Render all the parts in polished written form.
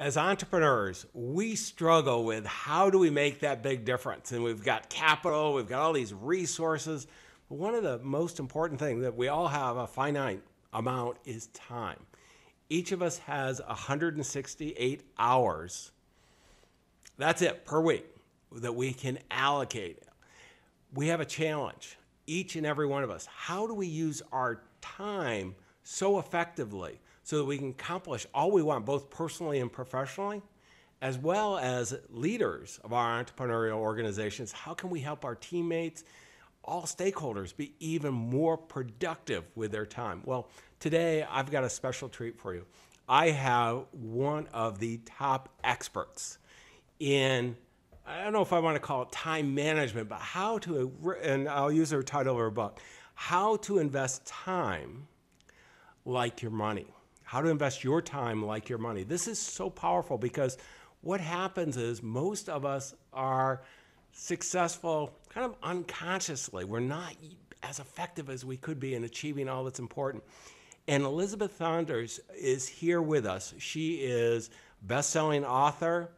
As entrepreneurs, we struggle with how do we make that big difference? And we've got capital, we've got all these resources. But one of the most important things that we all have a finite amount is time. Each of us has 168 hours. That's it per week that we can allocate. We have a challenge, each and every one of us. How do we use our time so effectively so that we can accomplish all we want, both personally and professionally, as well as leaders of our entrepreneurial organizations? How can we help our teammates, all stakeholders, be even more productive with their time? Well, today I've got a special treat for you. I have one of the top experts in, I don't know if I want to call it time management, but how to, and I'll use her title of her book, How to Invest Time Like Your Money. How to invest your time like your money. This is so powerful because what happens is most of us are successful kind of unconsciously. We're not as effective as we could be in achieving all that's important. And Elizabeth Saunders is here with us. She is a best-selling author.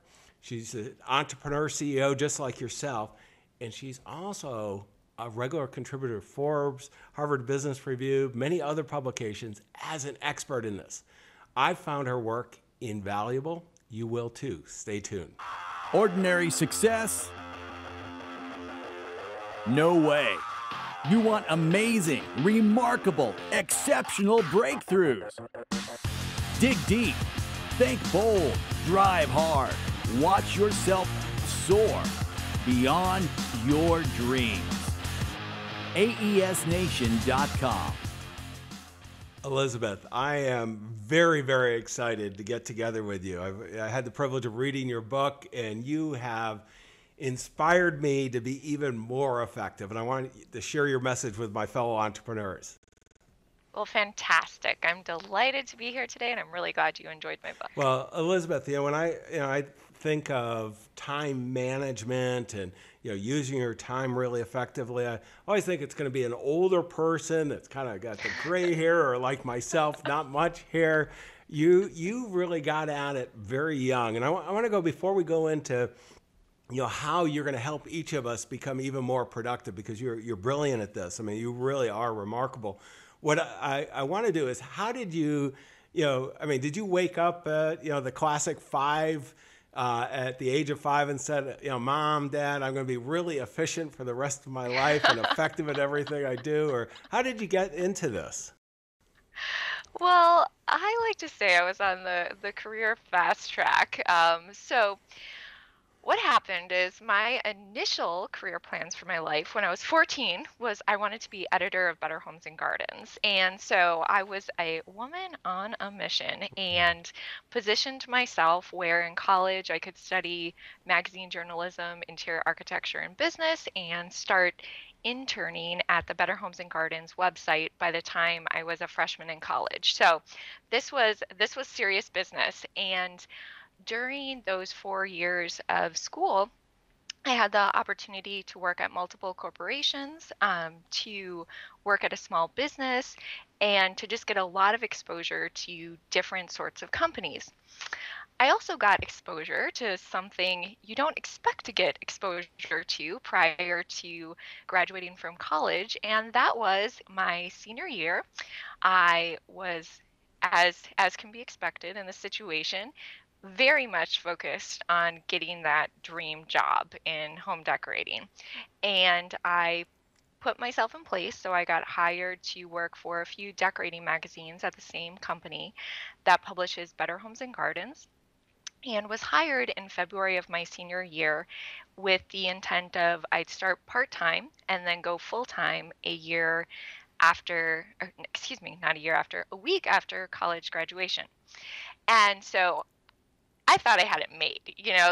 She's an entrepreneur CEO just like yourself. And she's also a regular contributor to Forbes, Harvard Business Review, many other publications as an expert in this. I found her work invaluable. You will too. Stay tuned. Ordinary success? No way. You want amazing, remarkable, exceptional breakthroughs. Dig deep, think bold, drive hard, watch yourself soar beyond your dreams. AESNation.com. Elizabeth, I am very, very excited to get together with you. I had the privilege of reading your book, and you have inspired me to be even more effective. And I want to share your message with my fellow entrepreneurs. Well, fantastic. I'm delighted to be here today, and I'm really glad you enjoyed my book. Well, Elizabeth, when I think of time management and using your time really effectively, I always think it's going to be an older person that's kind of got the gray hair, or like myself, not much hair. You really got at it very young, and I want to go, before we go into how you're going to help each of us become even more productive, because you're brilliant at this. I mean, you really are remarkable. What I want to do is, how did you, did you wake up at, the classic 5 at the age of 5 and said, Mom, Dad, I'm going to be really efficient for the rest of my life and effective at everything I do? Or how did you get into this? Well, I like to say I was on the career fast track. So what happened is, my initial career plans for my life when I was 14 was I wanted to be editor of Better Homes and Gardens. And so I was a woman on a mission and positioned myself where in college I could study magazine journalism, interior architecture, and business, and start interning at the Better Homes and Gardens website by the time I was a freshman in college. So this was serious business. And during those 4 years of school, I had the opportunity to work at multiple corporations, to work at a small business, and to just get a lot of exposure to different sorts of companies. I also got exposure to something you don't expect to get exposure to prior to graduating from college, and that was my senior year. I was, as can be expected in this situation, very much focused on getting that dream job in home decorating. And I put myself in place. So I got hired to work for a few decorating magazines at the same company that publishes Better Homes and Gardens, and was hired in February of my senior year with the intent of I'd start part-time and then go full-time a year after, or excuse me, not a year after, a week after college graduation. And so I thought I had it made.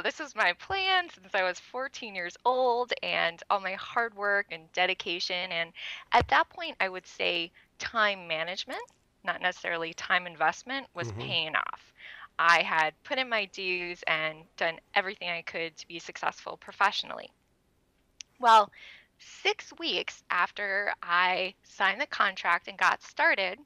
This was my plan since I was 14 years old, and all my hard work and dedication. And at that point, I would say time management, not necessarily time investment, was paying off. I had put in my dues and done everything I could to be successful professionally. Well, 6 weeks after I signed the contract and got started,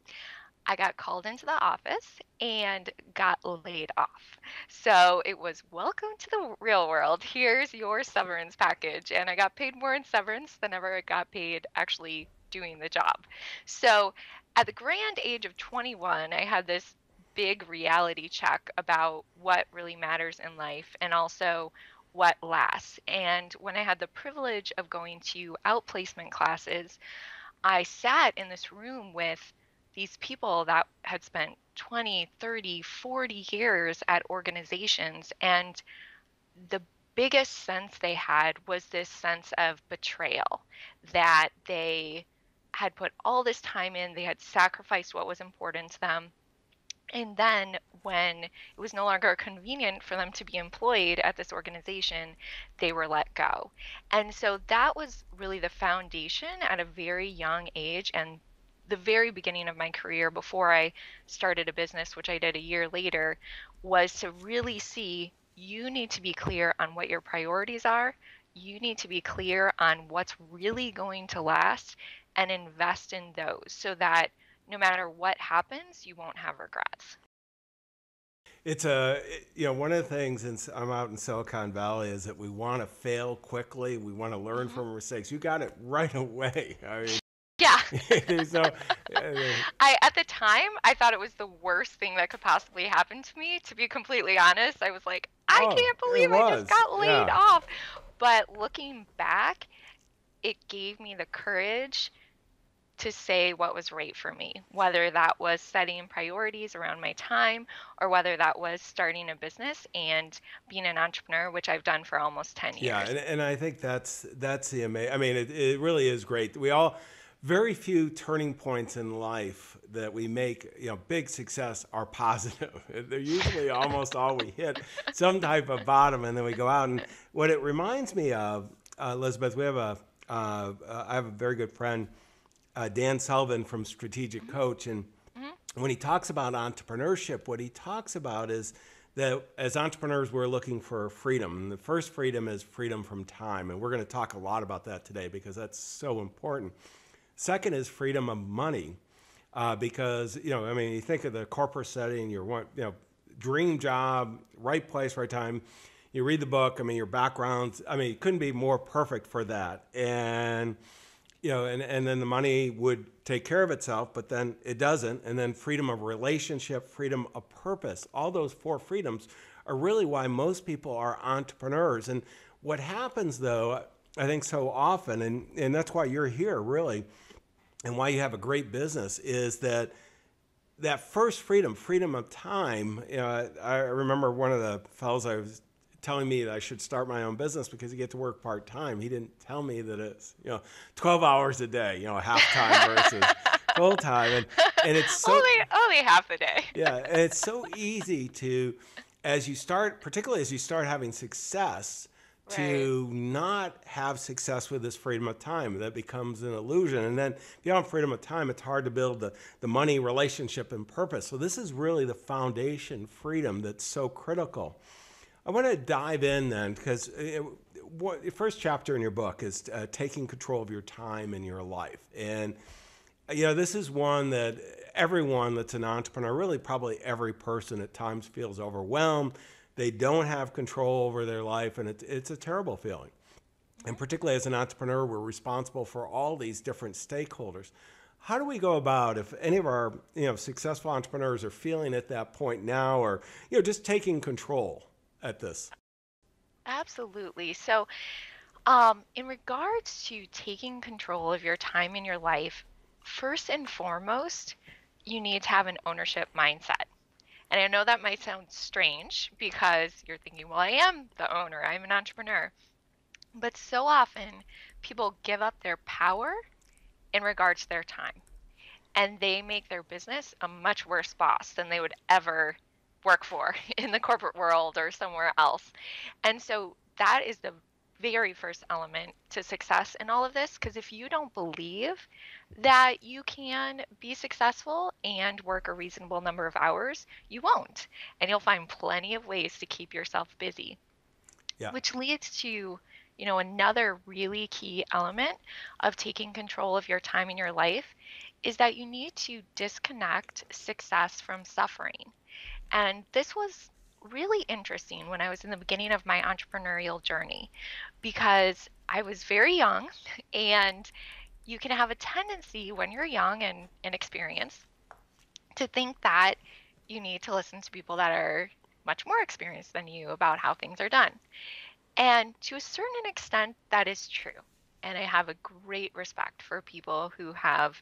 I got called into the office and got laid off. So it was welcome to the real world. Here's your severance package. And I got paid more in severance than ever I got paid actually doing the job. So at the grand age of 21, I had this big reality check about what really matters in life and also what lasts. And when I had the privilege of going to outplacement classes, I sat in this room with these people that had spent 20, 30, 40 years at organizations. And the biggest sense they had was this sense of betrayal, that they had put all this time in, they had sacrificed what was important to them, and then when it was no longer convenient for them to be employed at this organization, they were let go. And so that was really the foundation at a very young age and the very beginning of my career before I started a business, which I did a year later, was to really see you need to be clear on what your priorities are. You need to be clear on what's really going to last and invest in those so that no matter what happens, you won't have regrets. It's one of the things, and I'm out in Silicon Valley, is that we want to fail quickly. We want to learn Hmm. from our mistakes. You got it right away. I Yeah. mean, there's no, I at the time I thought it was the worst thing that could possibly happen to me, to be completely honest. I was like, I oh, can't it believe I just was. got laid Yeah. off. But looking back, it gave me the courage to say what was right for me, whether that was setting priorities around my time or whether that was starting a business and being an entrepreneur, which I've done for almost 10 Yeah, years. and I think that's the amazing. I mean, it really is great. We all very few turning points in life that we make, big success are positive. They're usually almost all we hit some type of bottom, and then we go out. And what it reminds me of, Elizabeth, I have a very good friend, Dan Sullivan from Strategic Mhm, Coach, and mhm, when he talks about entrepreneurship, what he talks about is that as entrepreneurs, we're looking for freedom. And the first freedom is freedom from time. And we're going to talk a lot about that today because that's so important. Second is freedom of money. Because, I mean, you think of the corporate setting, dream job, right place, right time. You read the book, I mean, your background, I mean, it couldn't be more perfect for that. And then the money would take care of itself, but then it doesn't. And then freedom of relationship, freedom of purpose, all those four freedoms are really why most people are entrepreneurs. And what happens though, I think so often, and that's why you're here really, and why you have a great business, is that first freedom, freedom of time. I remember one of the fellows I was telling me that I should start my own business because you get to work part time. He didn't tell me that it's 12 hours a day, half time versus full time, and it's so only half a day. yeah, and it's so easy to, as you start, particularly as you start having success, Right. to not have success with this freedom of time. That becomes an illusion. And then beyond freedom of time, it's hard to build the money, relationship, and purpose. So this is really the foundation, freedom, that's so critical. I want to dive in then because the first chapter in your book is taking control of your time and your life. And this is one that everyone that's an entrepreneur, really probably every person at times feels overwhelmed. They don't have control over their life, and it's a terrible feeling. And particularly as an entrepreneur, we're responsible for all these different stakeholders. How do we go about, if any of our successful entrepreneurs are feeling at that point now, or just taking control at this? Absolutely. So, in regards to taking control of your time in your life, first and foremost, you need to have an ownership mindset. And I know that might sound strange because you're thinking, well, I am the owner, I'm an entrepreneur. But so often, people give up their power in regards to their time, and they make their business a much worse boss than they would ever work for in the corporate world or somewhere else. And so that is the very first element to success in all of this. Because if you don't believe that you can be successful and work a reasonable number of hours, you won't. And you'll find plenty of ways to keep yourself busy, Yeah. which leads to another really key element of taking control of your time in your life is that you need to disconnect success from suffering. And this was really interesting when I was in the beginning of my entrepreneurial journey because I was very young, and you can have a tendency when you're young and inexperienced to think that you need to listen to people that are much more experienced than you about how things are done. And to a certain extent, that is true. And I have a great respect for people who have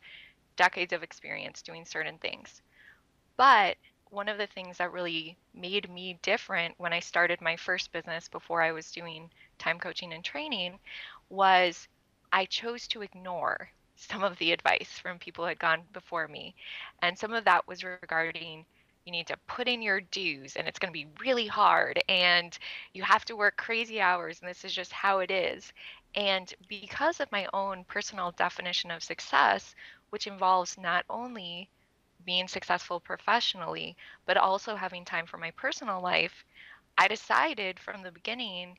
decades of experience doing certain things. But one of the things that really made me different when I started my first business before I was doing time coaching and training was I chose to ignore some of the advice from people who had gone before me. And some of that was regarding you need to put in your dues and it's going to be really hard and you have to work crazy hours and this is just how it is. And because of my own personal definition of success, which involves not only being successful professionally, but also having time for my personal life, I decided from the beginning,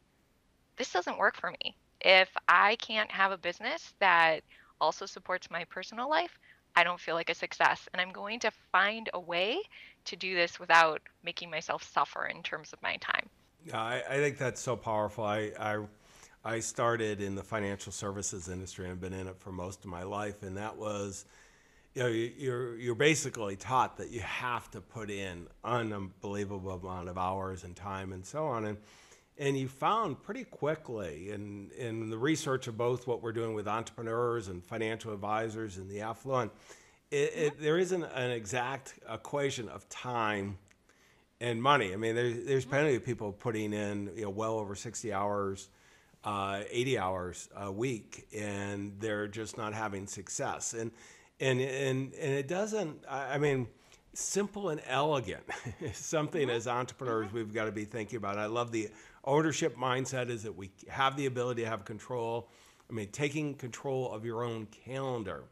this doesn't work for me. If I can't have a business that also supports my personal life, I don't feel like a success. And I'm going to find a way to do this without making myself suffer in terms of my time. Yeah, I think that's so powerful. I started in the financial services industry and I've been in it for most of my life, and that was, you're basically taught that you have to put in an unbelievable amount of hours and time and so on, and you found pretty quickly in the research of both what we're doing with entrepreneurs and financial advisors and the affluent, there isn't an exact equation of time and money. I mean, there's plenty of people putting in well over 60 hours, 80 hours a week, and they're just not having success. And it doesn't. I mean, simple and elegant is something as entrepreneurs we've got to be thinking about. I love the ownership mindset. Is that we have the ability to have control. I mean, taking control of your own calendar,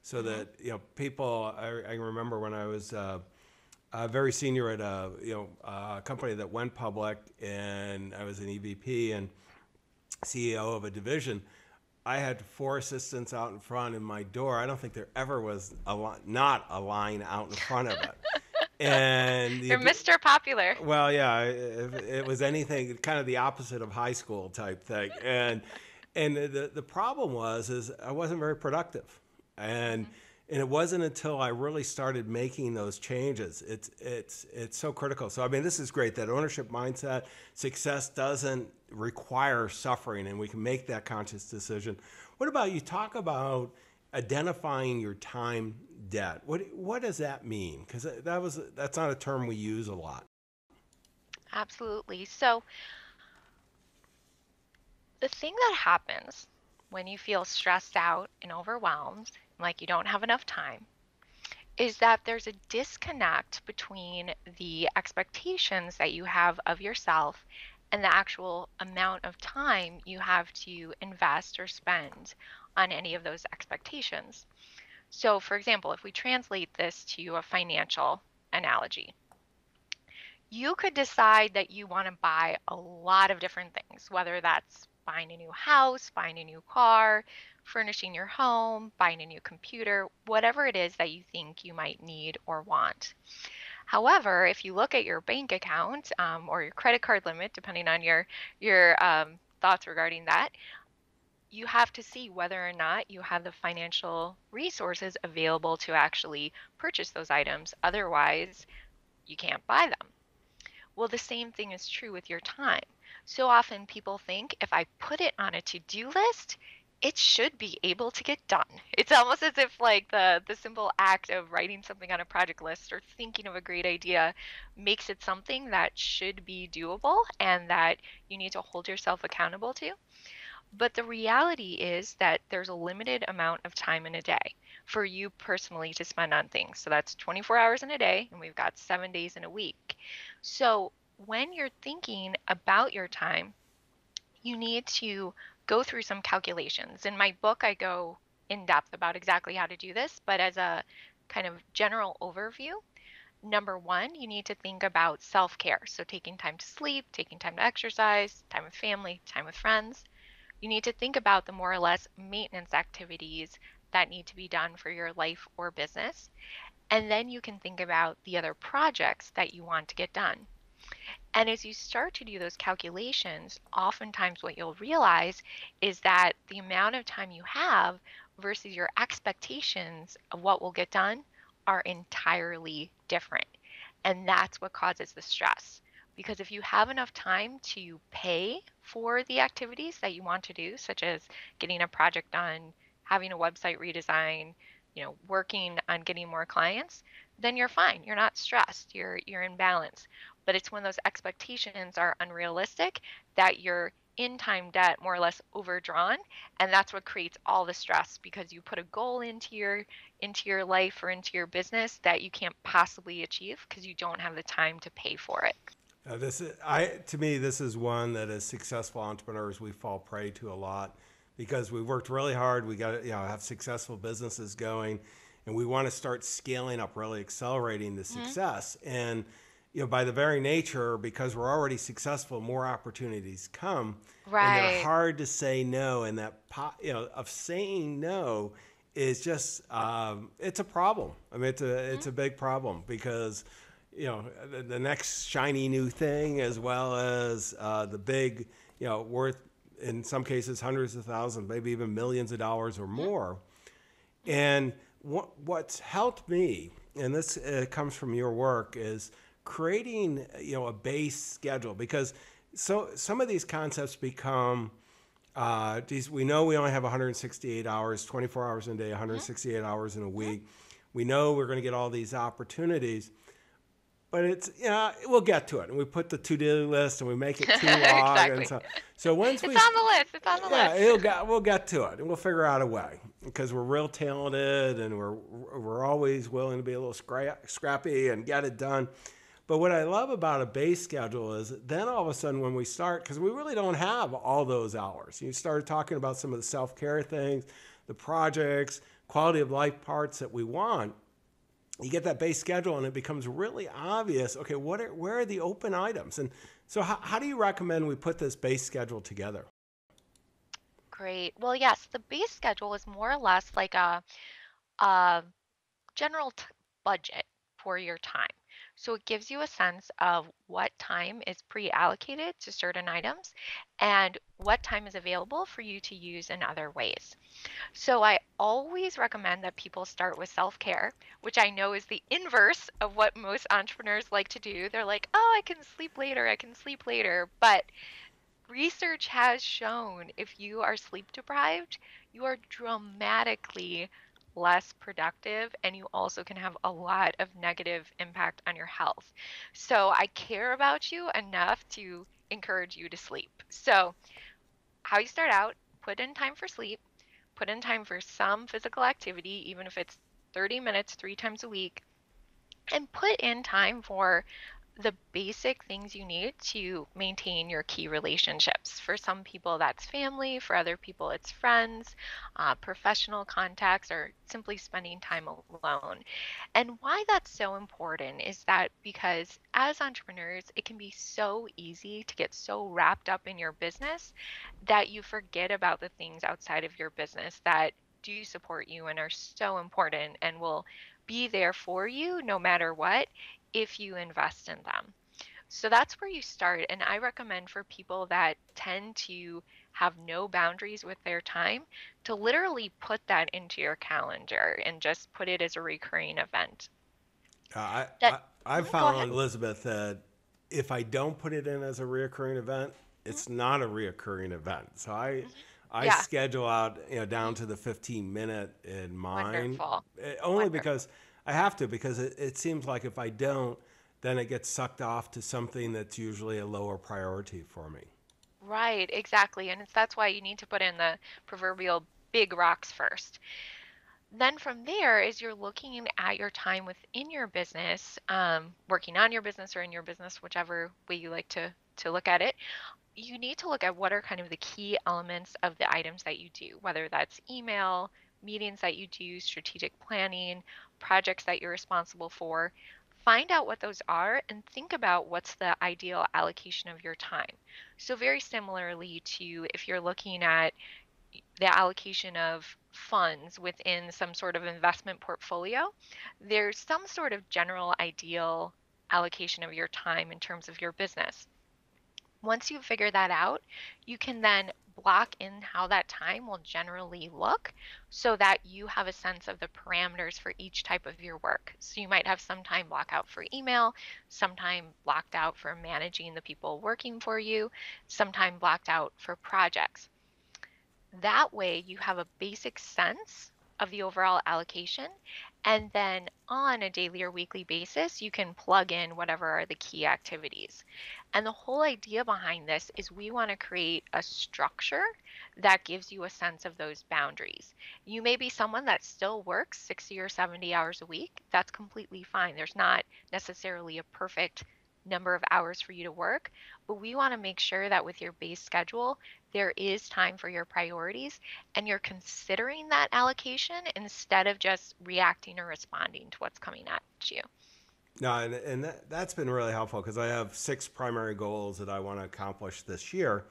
so that people. I remember when I was very senior at a company that went public, and I was an EVP and CEO of a division. I had 4 assistants out in front in my door. I don't think there ever was not a line out in front of it. And You're Mr. Popular. well, yeah, it was anything kind of the opposite of high school type thing. And the problem is I wasn't very productive. And it wasn't until I really started making those changes. It's so critical. So I mean, this is great. That ownership mindset, success doesn't require suffering, and we can make that conscious decision. What about you? Talk about identifying your time debt. What does that mean? Because that's not a term we use a lot. Absolutely. So the thing that happens when you feel stressed out and overwhelmed, like you don't have enough time, is that there's a disconnect between the expectations that you have of yourself and the actual amount of time you have to invest or spend on any of those expectations. So, for example, if we translate this to a financial analogy, you could decide that you want to buy a lot of different things, whether that's buying a new house, buying a new car, furnishing your home, buying a new computer, whatever it is that you think you might need or want. However, if you look at your bank account or your credit card limit, depending on your thoughts regarding that, you have to see whether or not you have the financial resources available to actually purchase those items. Otherwise, you can't buy them. Well, the same thing is true with your time. So often people think if I put it on a to-do list, it should be able to get done. It's almost as if like the simple act of writing something on a project list or thinking of a great idea makes it something that should be doable and that you need to hold yourself accountable to. But the reality is that there's a limited amount of time in a day for you personally to spend on things. So that's 24 hours in a day, and we've got 7 days in a week. So when you're thinking about your time, you need to go through some calculations. In my book, I go in depth about exactly how to do this, but as a kind of general overview, number one, you need to think about self care. So taking time to sleep, taking time to exercise, time with family, time with friends. You need to think about the more or less maintenance activities that need to be done for your life or business. And then you can think about the other projects that you want to get done. And as you start to do those calculations, oftentimes what you'll realize is that the amount of time you have versus your expectations of what will get done are entirely different. And that's what causes the stress. Because if you have enough time to pay for the activities that you want to do, such as getting a project done, having a website redesign, working on getting more clients, then you're fine. You're not stressed. You're in balance. But it's when those expectations are unrealistic that you're in time debt, more or less overdrawn, and that's what creates all the stress because you put a goal into your life or into your business that you can't possibly achieve because you don't have the time to pay for it. To me, this is one that as successful entrepreneurs we fall prey to a lot because we worked really hard. We got to have successful businesses going, and we want to start scaling up, really accelerating the success. And by the very nature, because we're already successful, more opportunities come, and they're Right. hard to say no. And that of saying no is just it's a problem. I mean, it's a big problem because the next shiny new thing, as well as the big, worth in some cases hundreds of thousands, maybe even millions of dollars or more. And what's helped me, and this comes from your work, is creating a base schedule, because some of these concepts become we know we only have 168 hours, 24 hours in a day, 168 hours in a week. We know we're going to get all these opportunities. But it's we'll get to it, and we put the to-do list, and we make it too long, Exactly. and so once It's on the list. It's on the list. we'll get to it, and we'll figure out a way because we're real talented, and we're always willing to be a little scrappy and get it done. But what I love about a base schedule is then all of a sudden when we start, because we really don't have all those hours. You started talking about some of the self-care things, the projects, quality of life parts that we want. You get that base schedule and it becomes really obvious, okay, where are the open items? And so how do you recommend we put this base schedule together? Great. Well, yes, the base schedule is more or less like a general budget for your time. So it gives you a sense of what time is pre-allocated to certain items and what time is available for you to use in other ways. So I always recommend that people start with self-care, which I know is the inverse of what most entrepreneurs like to do. They're like, oh, I can sleep later, I can sleep later. But research has shown if you are sleep deprived, you are dramatically less productive and you also can have a lot of negative impact on your health. So I care about you enough to encourage you to sleep. So, how you start out, put in time for sleep, put in time for some physical activity, even if it's 30 minutes 3 times a week, and put in time for the basic things you need to maintain your key relationships. For some people, that's family. For other people, it's friends, professional contacts, or simply spending time alone. And why that's so important is that because as entrepreneurs, it can be so easy to get so wrapped up in your business that you forget about the things outside of your business that do support you and are so important and will be there for you no matter what if you invest in them. So that's where you start. And I recommend for people that tend to have no boundaries with their time to literally put that into your calendar and just put it as a recurring event. That I've Go ahead. found, Elizabeth, that if I don't put it in as a reoccurring event, Mhm. it's not a reoccurring event. So Mhm. I Yeah. schedule out down Mhm. to the 15-minute in mine, Wonderful. only because Wonderful. I have to, because it seems like if I don't, then it gets sucked off to something that's usually a lower priority for me. Right, exactly. And that's why you need to put in the proverbial big rocks first. Then from there, as you're looking at your time within your business, working on your business or in your business, whichever way you like to look at it, you need to look at what are kind of the key elements of the items that you do, whether that's email, meetings that you do, strategic planning, projects that you're responsible for. Find out what those are and think about what's the ideal allocation of your time. So very similarly to if you're looking at the allocation of funds within some sort of investment portfolio, there's some sort of general ideal allocation of your time in terms of your business. Once you figure that out, you can then block in how that time will generally look so that you have a sense of the parameters for each type of your work. So you might have some time blocked out for email, some time blocked out for managing the people working for you, some time blocked out for projects. That way you have a basic sense of the overall allocation. And then on a daily or weekly basis, you can plug in whatever are the key activities. And the whole idea behind this is we want to create a structure that gives you a sense of those boundaries. You may be someone that still works 60 or 70 hours a week. That's completely fine. There's not necessarily a perfect number of hours for you to work, but we want to make sure that with your base schedule, there is time for your priorities and you're considering that allocation instead of just reacting or responding to what's coming at you. No, and that's been really helpful because I have 6 primary goals that I want to accomplish this year.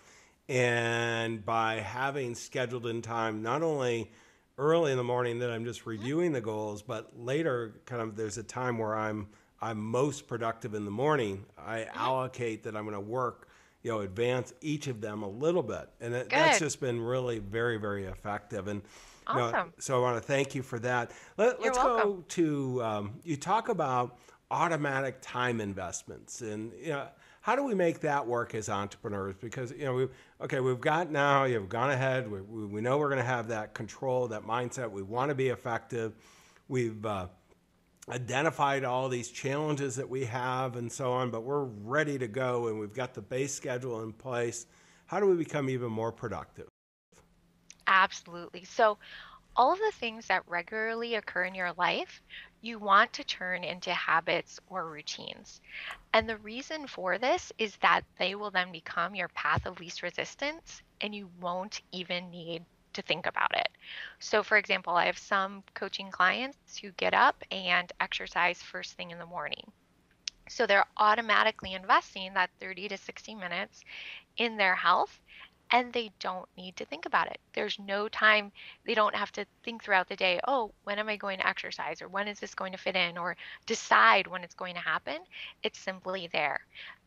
And by having scheduled in time, not only early in the morning that I'm just reviewing the goals, but later kind of there's a time where I'm most productive in the morning. I allocate that I'm going to work, advance each of them a little bit. And that's Good. just been really very, very effective. And Awesome. so I want to thank you for that. You're Let's welcome. go to, you talk about automatic time investments, and how do we make that work as entrepreneurs? Because we've got now, you've gone ahead, we know we're going to have that control, that mindset, we want to be effective, we've identified all these challenges that we have and so on, but we're ready to go and we've got the base schedule in place. How do we become even more productive? Absolutely. So all of the things that regularly occur in your life, you want to turn into habits or routines. And the reason for this is that they will then become your path of least resistance and you won't even need to think about it. So, for example, I have some coaching clients who get up and exercise first thing in the morning. So they're automatically investing that 30 to 60 minutes in their health and they don't need to think about it. There's no time, they don't have to think throughout the day, oh, when am I going to exercise or when is this going to fit in or decide when it's going to happen. It's simply there.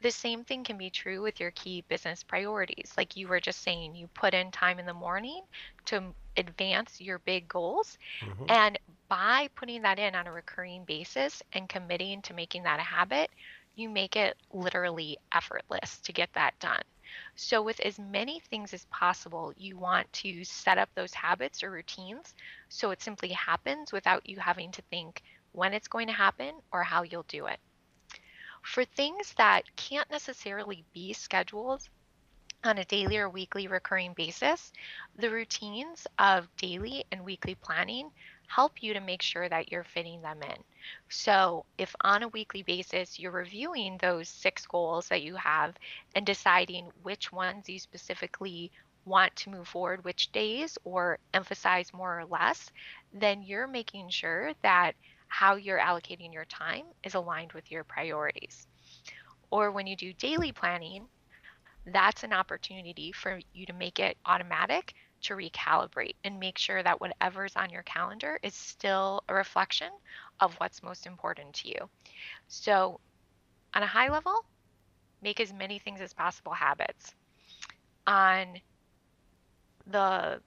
The same thing can be true with your key business priorities. Like you were just saying, you put in time in the morning to advance your big goals. Mm-hmm. And by putting that in on a recurring basis and committing to making that a habit, you make it literally effortless to get that done. So, with as many things as possible, you want to set up those habits or routines so it simply happens without you having to think when it's going to happen or how you'll do it. For things that can't necessarily be scheduled on a daily or weekly recurring basis, the routines of daily and weekly planning help you to make sure that you're fitting them in. So, if on a weekly basis you're reviewing those 6 goals that you have and deciding which ones you specifically want to move forward, which days, or emphasize more or less, then you're making sure that how you're allocating your time is aligned with your priorities. Or when you do daily planning, that's an opportunity for you to make it automatic to recalibrate and make sure that whatever's on your calendar is still a reflection of what's most important to you. So, on a high level, make as many things as possible habits. On the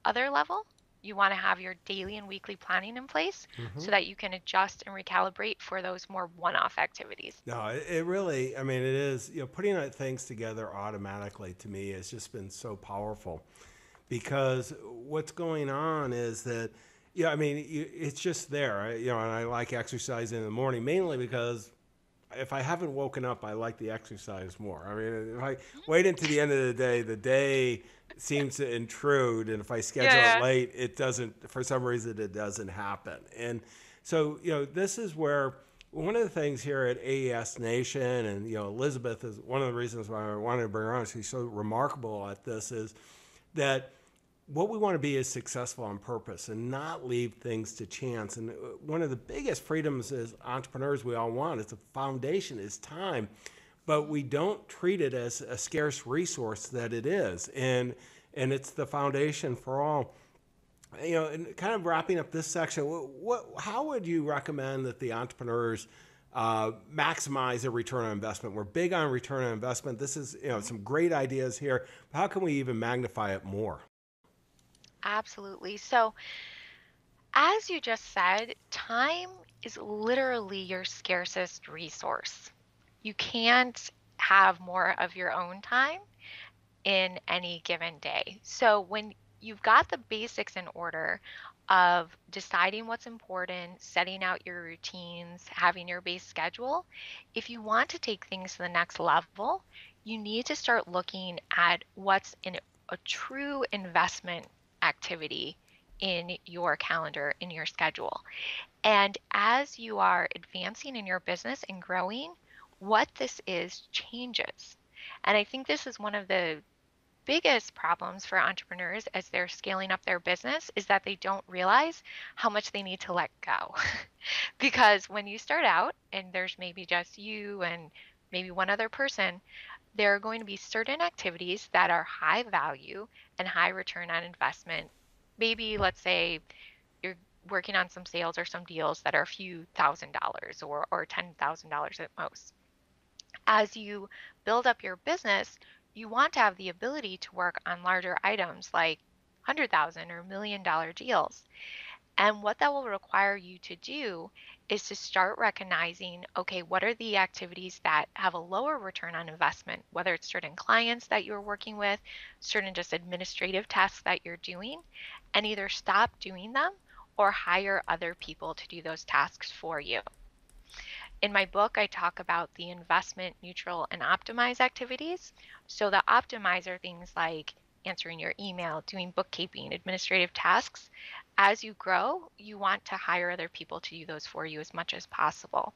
other level, you want to have your daily and weekly planning in place Mm-hmm. so that you can adjust and recalibrate for those more one off activities. No, it really, I mean, it is, putting things together automatically to me has just been so powerful because what's going on is that, I mean, it's just there, and I like exercising in the morning mainly because if I haven't woken up, I like the exercise more. I mean, if I wait until the end of the day seems to intrude, and if I schedule it Yeah. late, it doesn't. For some reason, it doesn't happen. And so, this is where one of the things here at AES Nation, and Elizabeth is one of the reasons why I wanted to bring her on. She's so remarkable at this. Is that what we want to be is successful on purpose and not leave things to chance. And one of the biggest freedoms as entrepreneurs we all want is the foundation is time, but we don't treat it as a scarce resource that it is. And and it's the foundation for all. And kind of wrapping up this section, how would you recommend that the entrepreneurs maximize their return on investment? We're big on return on investment. This is, some great ideas here. How can we even magnify it more? Absolutely. So, as you just said, time is literally your scarcest resource. You can't have more of your own time in any given day. So when you've got the basics in order of deciding what's important, setting out your routines, having your base schedule, if you want to take things to the next level, you need to start looking at what's in a true investment activity in your calendar, in your schedule. And as you are advancing in your business and growing, what this is changes. And I think this is one of the biggest problems for entrepreneurs as they're scaling up their business is that they don't realize how much they need to let go. Because when you start out and there's maybe just you and maybe one other person, there are going to be certain activities that are high value and high return on investment. Maybe let's say you're working on some sales or some deals that are a few $1,000s or $10,000 at most. As you build up your business, you want to have the ability to work on larger items like 100,000 or $1 million deals. And what that will require you to do is to start recognizing, okay, what are the activities that have a lower return on investment, whether it's certain clients that you're working with, certain just administrative tasks that you're doing, and either stop doing them or hire other people to do those tasks for you. In my book, I talk about the investment, neutral, and optimize activities. So the optimize are things like answering your email, doing bookkeeping, administrative tasks. As you grow, you want to hire other people to do those for you as much as possible.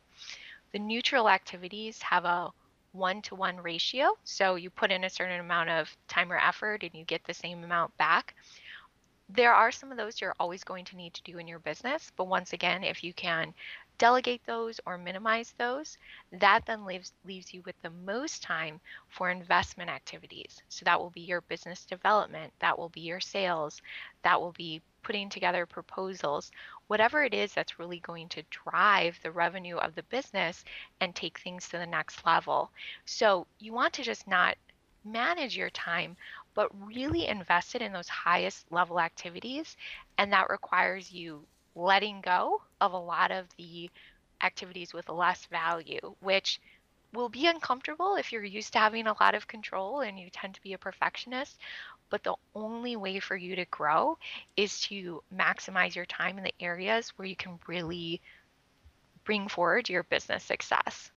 The neutral activities have a 1-to-1 ratio. So you put in a certain amount of time or effort and you get the same amount back. There are some of those you're always going to need to do in your business, but once again, if you can delegate those or minimize those, that then leaves you with the most time for investment activities. So that will be your business development, that will be your sales, that will be putting together proposals, whatever it is that's really going to drive the revenue of the business and take things to the next level. So you want to just not manage your time, but really invest it in those highest level activities. And that requires you letting go of a lot of the activities with less value, which will be uncomfortable if you're used to having a lot of control and you tend to be a perfectionist. But the only way for you to grow is to maximize your time in the areas where you can really bring forward your business success.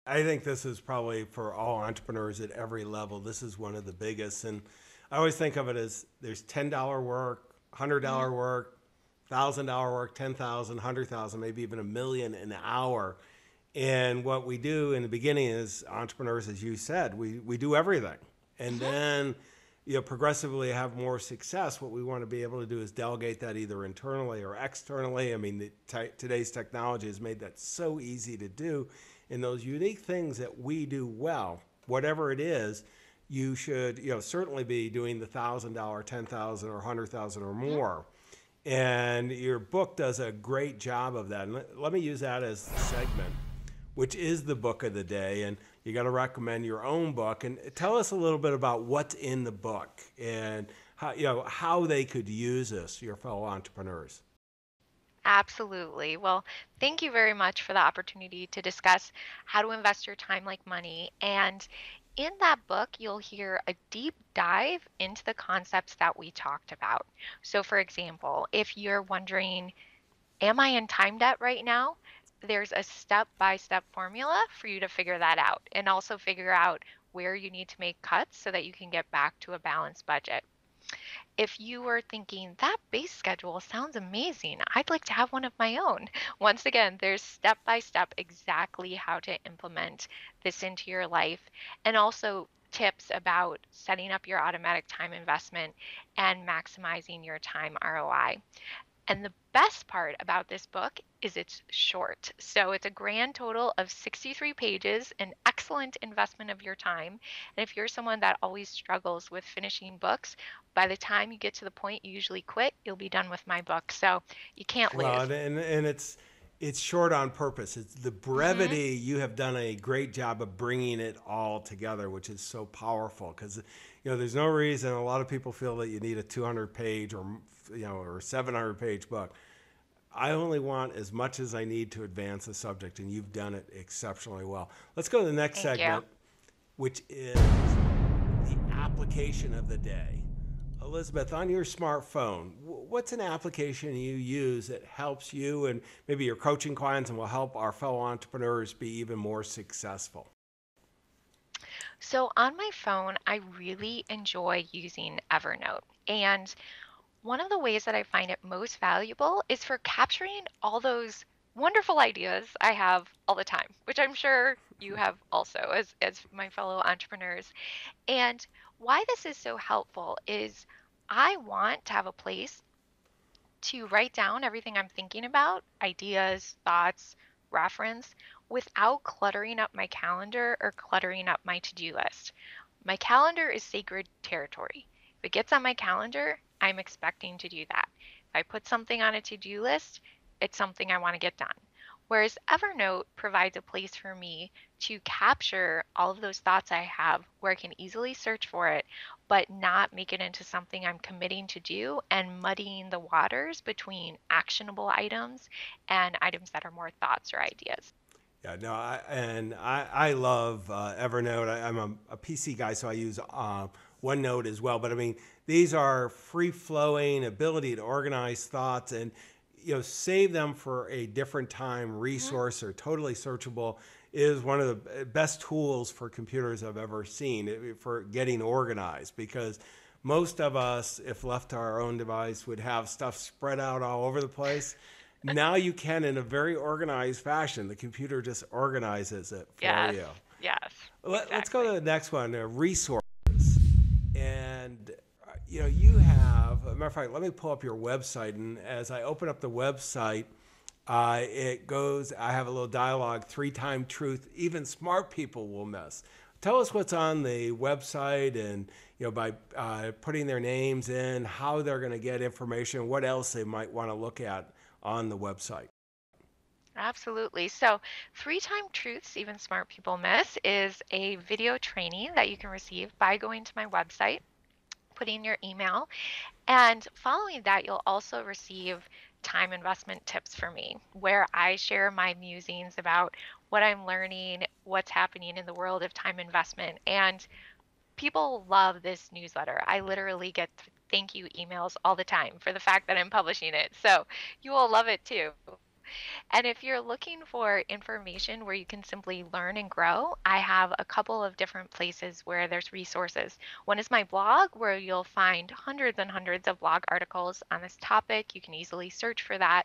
I think this is probably for all entrepreneurs at every level. This is one of the biggest. And I always think of it as there's $10 work, $100 work, $1,000 work, 10,000, 100,000, maybe even $1 million an hour. And what we do in the beginning is entrepreneurs, as you said, we do everything. And then progressively have more success. What we want to be able to do is delegate that either internally or externally. I mean, today's technology has made that so easy to do. And those unique things that we do well, whatever it is, you should certainly be doing the $1,000, 10,000, or 100,000 or more. And your book does a great job of that. And let me use that as the segment, which is the book of the day. And you got to recommend your own book. And tell us a little bit about what's in the book and how they could use this, your fellow entrepreneurs. Absolutely. Well, thank you very much for the opportunity to discuss how to invest your time like money. And in that book, you'll hear a deep dive into the concepts that we talked about. So, for example, if you're wondering, am I in time debt right now? There's a step-by-step formula for you to figure that out and also figure out where you need to make cuts so that you can get back to a balanced budget. If you were thinking that base schedule sounds amazing, I'd like to have one of my own. Once again, there's step by step exactly how to implement this into your life, and also tips about setting up your automatic time investment and maximizing your time ROI. And the best part about this book is it's short. So it's a grand total of 63 pages, an excellent excellent investment of your time. And if you're someone that always struggles with finishing books, by the time you get to the point you usually quit, you'll be done with my book. So you can't Well, lose. and it's short on purpose. It's the Hmm. brevity. You have done a great job of bringing it all together, which is so powerful. Because there's no reason. A lot of people feel that you need a 200 page or 700 page book. I only want as much as I need to advance the subject, and you've done it exceptionally well. Let's go to the next Thank you. segment, which is the application of the day. Elizabeth, on your smartphone, what's an application you use that helps you and maybe your coaching clients and will help our fellow entrepreneurs be even more successful? So on my phone, I really enjoy using Evernote. And one of the ways that I find it most valuable is for capturing all those wonderful ideas I have all the time, which I'm sure you have also as my fellow entrepreneurs. And why this is so helpful is I want to have a place to write down everything I'm thinking about, ideas, thoughts, reference, without cluttering up my calendar or cluttering up my to-do list. My calendar is sacred territory. If it gets on my calendar, I'm expecting to do that. If I put something on a to-do list, it's something I want to get done. Whereas Evernote provides a place for me to capture all of those thoughts I have where I can easily search for it, but not make it into something I'm committing to do and muddying the waters between actionable items and items that are more thoughts or ideas. Yeah, no, I love Evernote. I'm a PC guy, so I use OneNote as well. But I mean, these are free flowing ability to organize thoughts and save them for a different time. Mhm. Resource or totally searchable is one of the best tools for computers I've ever seen for getting organized because most of us, if left to our own device, would have stuff spread out all over the place. Now you can in a very organized fashion. The computer just organizes it for Yes, you. yes, Let's go to exactly. the next one, resources. And you have, a matter of fact, let me pull up your website. And as I open up the website, it goes, I have a little dialogue, 3-time truth, even smart people will miss. Tell us what's on the website and, by putting their names in, how they're going to get information, what else they might want to look at on the website. Absolutely. So, 3-time truths even smart people miss is a video training that you can receive by going to my website, putting your email, and following that, you'll also receive time investment tips from me, where I share my musings about what I'm learning, what's happening in the world of time investment. And people love this newsletter. I literally get thank you emails all the time for the fact that I'm publishing it. So you will love it too. And if you're looking for information where you can simply learn and grow, I have a couple of different places where there's resources. One is my blog, where you'll find hundreds and hundreds of blog articles on this topic. You can easily search for that.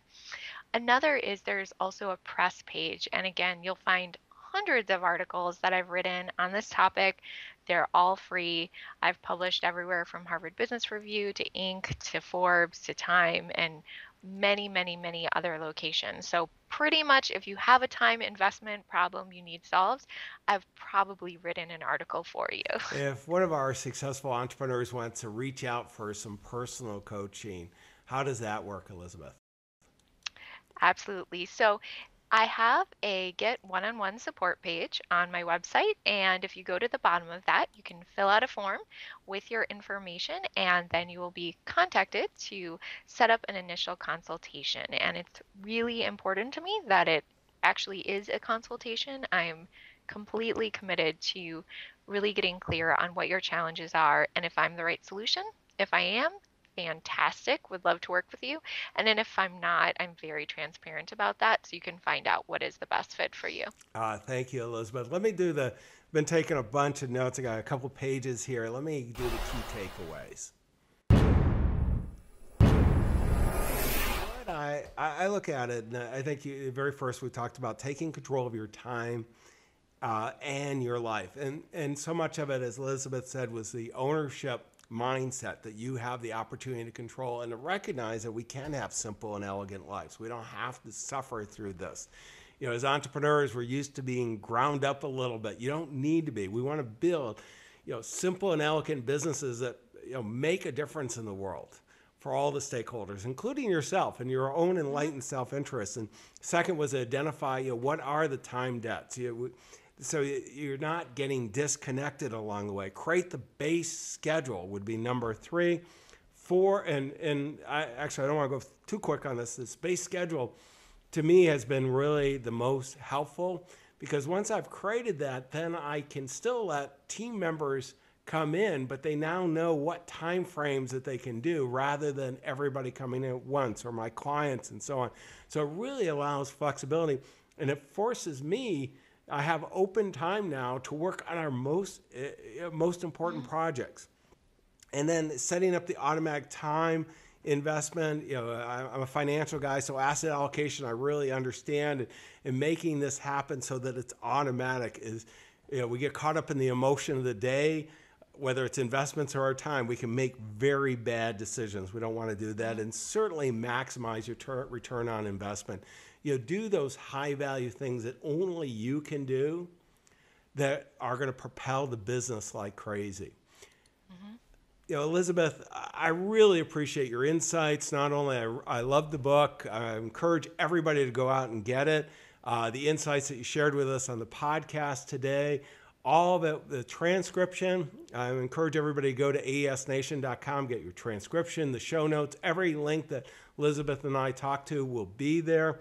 Another is there's also a press page. And again, you'll find hundreds of articles that I've written on this topic. They're all free. I've published everywhere from Harvard Business Review to Inc. to Forbes to Time and many, many, many other locations. So pretty much if you have a time investment problem you need solved, I've probably written an article for you. If one of our successful entrepreneurs wants to reach out for some personal coaching, how does that work, Elizabeth? Absolutely. So I have a Get One-on-One support page on my website. And if you go to the bottom of that, you can fill out a form with your information, and then you will be contacted to set up an initial consultation. And it's really important to me that it actually is a consultation. I'm completely committed to really getting clear on what your challenges are and if I'm the right solution. If I am, fantastic, would love to work with you. And then if I'm not, I'm very transparent about that so you can find out what is the best fit for you. Thank you, Elizabeth. Let me do been taking a bunch of notes. I got a couple pages here. Let me do the key takeaways. What I look at it, and I think very first we talked about taking control of your time and your life. And so much of it, as Elizabeth said, was the ownership mindset that you have the opportunity to control and to recognize that we can have simple and elegant lives. We don't have to suffer through this. as entrepreneurs, we're used to being ground up a little bit. You don't need to be. We want to build, simple and elegant businesses that, make a difference in the world for all the stakeholders, including yourself and your own enlightened self-interest. And second was to identify, what are the time debts? So you're not getting disconnected along the way. Create the base schedule would be number 3. 4, and I don't want to go too quick on this. This base schedule, to me, has been really the most helpful, because once I've created that, then I can still let team members come in, but they now know what time frames that they can do rather than everybody coming in at once, or my clients and so on. So it really allows flexibility, and it forces me, I have open time now to work on our most important projects. And then setting up the automatic time investment. I'm a financial guy, so asset allocation I really understand, and making this happen so that it's automatic is, we get caught up in the emotion of the day, whether it's investments or our time. We can make very bad decisions. We don't want to do that, and certainly maximize your return on investment. Do those high value things that only you can do that are going to propel the business like crazy. Elizabeth, I really appreciate your insights. Not only I love the book, I encourage everybody to go out and get it. The insights that you shared with us on the podcast today, all of it, the transcription, I encourage everybody to go to aesnation.com, get your transcription, the show notes. Every link that Elizabeth and I talked to will be there.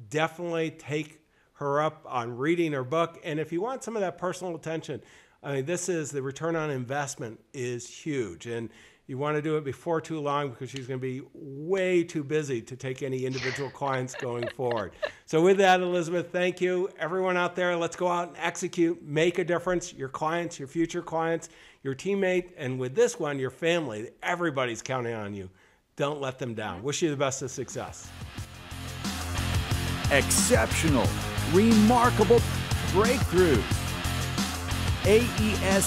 Definitely take her up on reading her book. And if you want some of that personal attention, this is the return on investment is huge, and you want to do it before too long, because she's going to be way too busy to take any individual clients going forward. So with that, Elizabeth, thank you. Everyone out there, let's go out and execute, make a difference. Your clients, your future clients, your teammate, and with this one, your family. Everybody's counting on you. Don't let them down. Wish you the best of success. Exceptional, remarkable breakthroughs. aesnation.com